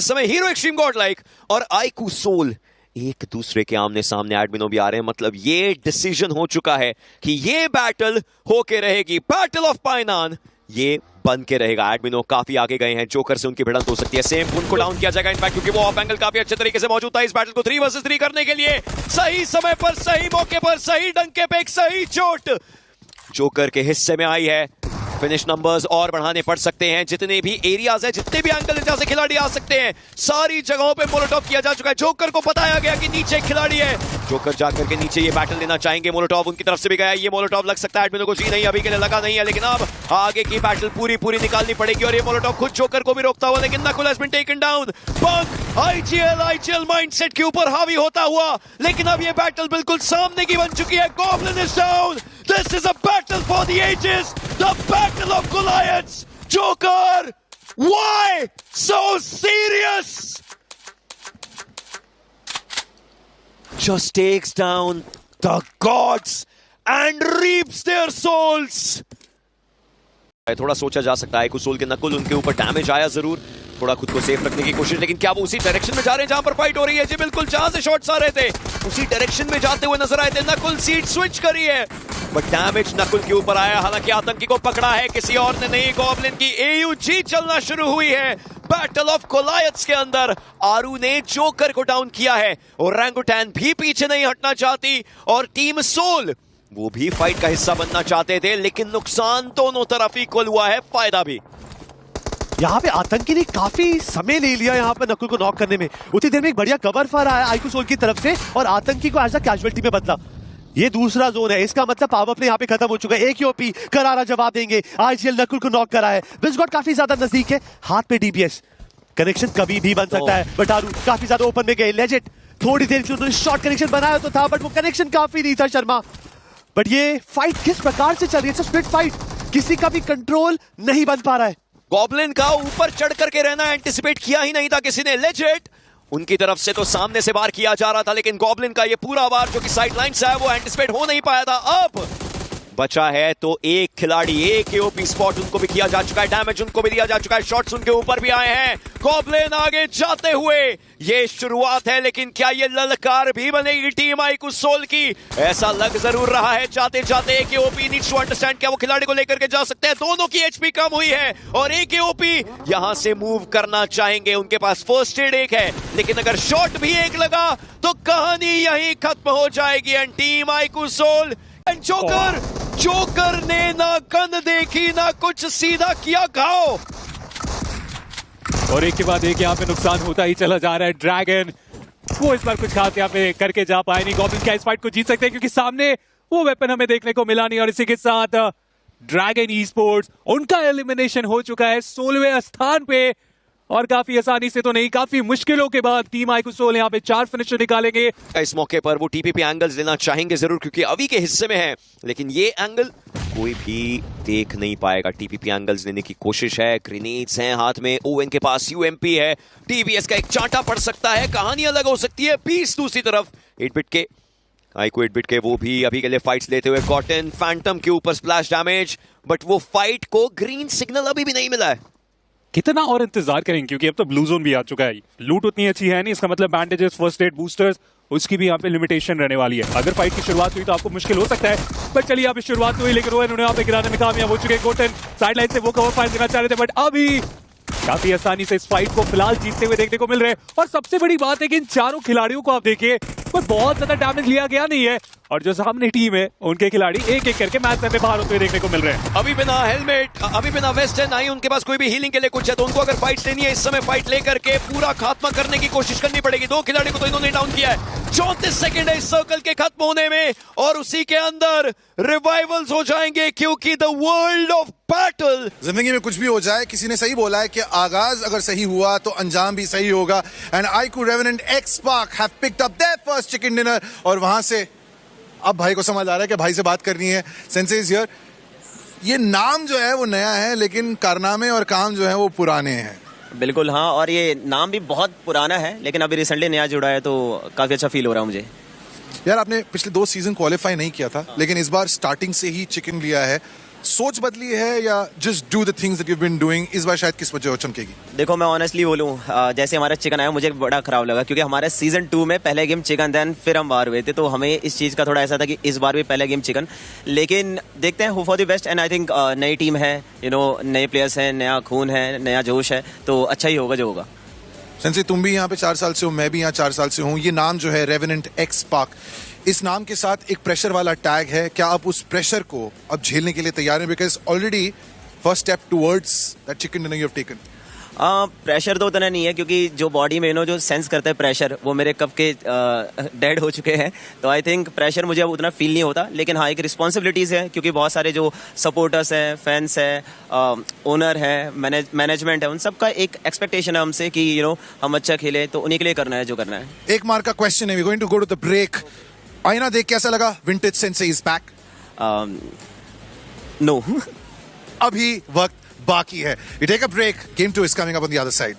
समय hero extreme God like और iQOO soul एक दूसरे के आमने सामने एडमिनो भी आ रहे हैं। मतलब ये डिसीजन हो चुका है कि ये बैटल होके रहेगी, बैटल ऑफ पाइनान ये बन के रहेगा। एडमिनो काफी आगे गए हैं, जोकर से उनकी भिड़ंत हो सकती है। सेम उनको डाउन किया जाएगा इनफैक्ट, क्योंकि वो ऑफ एंगल काफी अच्छे तरीके से मौजूद था। इस बैटल को 3 वर्सेस 3 करने के लिए सही समय पर, सही मौके पर, सही डंके पे एक सही चोट जोकर के हिस्से में आई है। फिनिश नंबर्स और बढ़ाने पड़ सकते हैं। जितने भी एरियाज है, जितने भी एंगल जहां से खिलाड़ी आ सकते हैं, सारी जगहों पे मोलोटॉव किया जा चुका है। जोकर को बताया गया कि नीचे खिलाड़ी है, जोकर जाकर के नीचे ये बैटल लेना चाहेंगे। मोलोटॉव उनकी तरफ से भी गया है, ये मोलोटॉव लग सकता है एडमिनो को। जी नहीं, अभी के लिए लगा नहीं है, लेकिन अब आगे की बैटल पूरी निकालनी पड़ेगी। और ये मोलोटॉव खुद जोकर को भी रोकता हुआ, लेकिन Nakul has been taken down. Punk IGL mindset के ऊपर हावी होता हुआ, लेकिन अब ये बैटल बिल्कुल सामने की बन चुकी है। Goblin is down. This is a battle for the ages, the battle of Goliaths. Joker, why so serious? Just takes down the gods and reaps their souls. थोड़ा सोचा जा सकता है कुसोल के नकुल, उनके ऊपर डैमेज आया जरूर, थोड़ा खुद को सेफ रखने की कोशिश, लेकिन क्या वो उसी डायरेक्शन में जा रहे हैं जहां पर फाइट हो रही है? जी बिल्कुल, जहां से शॉट्स आ रहे थे उसी डायरेक्शन में जाते हुए नजर आए थे। नकुल सीट स्विच करी है, बट डैमेज नकुल के ऊपर आया। हालांकि आतंकी को पकड़ा है, किसी और ने नहीं। गॉब्लिन की AUG चलना शुरू हुई है बैटल ऑफ गोलायथ्स के अंदर। आरू ने जोकर को डाउन किया है और रैंगुटैन भी पीछे नहीं हटना चाहती, और टीम सोल वो भी फाइट का हिस्सा बनना चाहते थे, लेकिन नुकसान दोनों तरफ इक्वल हुआ है, फायदा भी। यहाँ पे आतंकी ने काफी समय ले लिया यहाँ पे नकुल को नॉक करने में। उतनी देर में एक बढ़िया कवर फायर आया आईकू सोल की तरफ से और आतंकी को एज अ कैजुअलिटी में बदला। ये दूसरा जोन है, इसका मतलब पावर प्ले यहाँ पे खत्म हो चुका है। एक यूपी करारा जवाब देंगे। आईजीएल नकुल को नॉक करा है, विस्गॉट काफी ज्यादा नजदीक है, हाथ पे DPS कनेक्शन कभी भी बन सकता है। बट आरू काफी ज्यादा ओपन में गए। लेजेंड थोड़ी देर के उन्होंने शॉर्ट कनेक्शन बनाया तो था, बट वो कनेक्शन काफी नहीं था शर्मा। बट ये फाइट किस प्रकार से चल रही है, स्प्लिट फाइट, किसी का भी कंट्रोल नहीं बन पा रहा है। गॉब्लिन का ऊपर चढ़ करके रहना एंटिसिपेट किया ही नहीं था किसी ने। लेजेंड उनकी तरफ से तो सामने से वार किया जा रहा था, लेकिन गॉब्लिन का ये पूरा वार जो कि साइडलाइन से है वो एंटिसिपेट हो नहीं पाया था। अब बचा है तो एक खिलाड़ी, एक AOP स्पॉट उनको भी किया जा चुका है, डैमेज उनको भी दिया जा चुका है, शॉट्स उनके ऊपर भी आए हैं। गॉब्लिन आगे जाते हुए, ये शुरुआत है, लेकिन क्या ये ललकार भी बनेगी टीम आईकू सोल की? ऐसा लग जरूर रहा है। जाते जाते एक AOP नीड्स टू अंडरस्टैंड, क्या वो खिलाड़ी को लेकर के जा सकते हैं? दोनों की HP कम हुई है और एक AOP यहां से मूव करना चाहेंगे। उनके पास फर्स्ट एड एक है, लेकिन अगर शॉट भी एक लगा तो कहानी यही खत्म हो जाएगी। And team iQOO Soul and Joker ने ना गन देखी ना कुछ, सीधा किया घाव। और एक के बाद एक यहाँ पे नुकसान होता ही चला जा रहा है। ड्रैगन वो इस बार कुछ खास यहाँ पे करके जा पाए नहीं। गॉब्लिन क्या इस फाइट को जीत सकते हैं, क्योंकि सामने वो वेपन हमें देखने को मिला नहीं। और इसी के साथ ड्रैगन ई स्पोर्ट्स उनका एलिमिनेशन हो चुका है 16वें स्थान पे, और काफी आसानी से तो नहीं, काफी मुश्किलों के बाद टीम आईकू सोल यहाँ पे 4 फिनिशर निकालेंगे। इस मौके पर वो TPP एंगल्स लेना चाहेंगे जरूर, क्योंकि अभी के हिस्से में है, लेकिन ये एंगल कोई भी देख नहीं पाएगा। TPP एंगल्स लेने की कोशिश है, ग्रेनेड्स हैं हाथ में, ओवेन के पास UMP है, TBS का एक चांटा पड़ सकता है, कहानी अलग हो सकती है। पीस दूसरी तरफ 8-बिट के आईकू 8-बिट के वो भी अभी के लिए फाइट्स लेते हुए। कॉटन फैंटम के ऊपर स्प्लैश डैमेज, बट वो फाइट को ग्रीन सिग्नल अभी भी नहीं मिला है। कितना और इंतजार करेंगे, क्योंकि अब तो ब्लू जोन भी आ चुका है। लूट उतनी अच्छी है नहीं, इसका मतलब बैंडेजेस, फर्स्ट एड, बूस्टर्स, उसकी भी यहाँ पे लिमिटेशन रहने वाली है। अगर फाइट की शुरुआत हुई तो आपको मुश्किल हो सकता है, बट चलिए यहाँ पे शुरुआत हुई, लेकिन रोहन उन्हें यहाँ पे गिराने में कामयाब हो चुके हैं। गोटन साइडलाइन से वो कवर फायर देना चाह रहे थे, बट अभी काफी आसानी से इस फाइट को फिलहाल जीतते हुए देखने को मिल रहे हैं। और सबसे बड़ी बात है कि इन चारों खिलाड़ियों को आप देखिए, पर बहुत ज्यादा डैमेज लिया गया नहीं है, और जो सामने टीम है उनके खिलाड़ी एक एक करके मैच में बाहर होते हुए देखने को मिल रहे हैं। अभी बिना हेलमेट, अभी बिना वेस्ट है, ना ही उनके पास कोई भी हीलिंग के लिए कुछ है, तो उनको अगर फाइट लेनी है इस समय फाइट लेकर के पूरा खात्मा करने की कोशिश करनी पड़ेगी। 2 खिलाड़ी को तो इन्होंने डाउन किया है। 34 सेकंड है इस सर्कल के खत्म होने में, और उसी के अंदर रिवाइवल्स हो जाएंगे, क्योंकि द वर्ल्ड ऑफ बैटल, जिंदगी में कुछ भी हो जाए, किसी ने सही बोला है कि आगाज अगर सही हुआ तो अंजाम भी सही होगा। And iQOO Revenant X Spark have picked up their first chicken dinner, और वहां से अब भाई को समझ आ रहा है कि भाई से बात करनी है। Sensei is here. ये नाम जो है वो नया है, लेकिन कारनामे और काम जो है वो पुराने हैं। बिल्कुल हाँ, और ये नाम भी बहुत पुराना है, लेकिन अभी रिसेंटली नया जुड़ा है, तो काफी अच्छा फील हो रहा है मुझे। यार आपने पिछले 2 सीजन क्वालिफाई नहीं किया था, लेकिन इस बार स्टार्टिंग से ही चिकन लिया है। सोच बदली है या just do the things that you been doing, इस बार शायद किस्मत जो है वो चमकेगी? देखो मैं ऑनेस्टली बोलूँ, जैसे हमारा चिकन आया मुझे बड़ा खराब लगा, क्योंकि हमारे सीजन 2 में पहले गेम चिकन देन फिर हम बाहर हुए थे, तो हमें इस चीज़ का थोड़ा ऐसा था कि इस बार भी पहले गेम चिकन। लेकिन देखते हैं, hope for the best. And I think नई टीम है, नए प्लेयर्स हैं, नया खून है, नया जोश है, तो अच्छा ही होगा जो होगा। सेंसी, तुम भी यहाँ पे 4 साल से हो, मैं भी यहाँ 4 साल से हूँ। ये नाम जो है रेवेनेंट एक्स पाक, इस नाम के साथ एक प्रेशर वाला टैग है। क्या आप उस प्रेशर को अब झेलने के लिए तैयार हैं? Because already first step towards that chicken dinner you have taken. Pressure तो उतना नहीं है, क्योंकि जो बॉडी में जो सेंस करता है प्रेशर, वो मेरे कब के डेड हो चुके हैं, तो आई थिंक प्रेशर मुझे अब उतना फील नहीं होता। लेकिन हाँ, एक रिस्पॉन्सिबिलिटीज़ है, क्योंकि बहुत सारे जो सपोर्टर्स हैं, फैंस हैं, ओनर है, मैनेजमेंट है, उन सबका एक एक्सपेक्टेशन है हमसे कि हम अच्छा खेले, तो उन्हीं के लिए करना है जो करना है। एक मार्क का क्वेश्चन है, we going to go to the break. आईना देख कैसा लगा? Vintage sensei is back. No अभी वक्त बाकी है। We take a break, game 2 is coming up on the other side.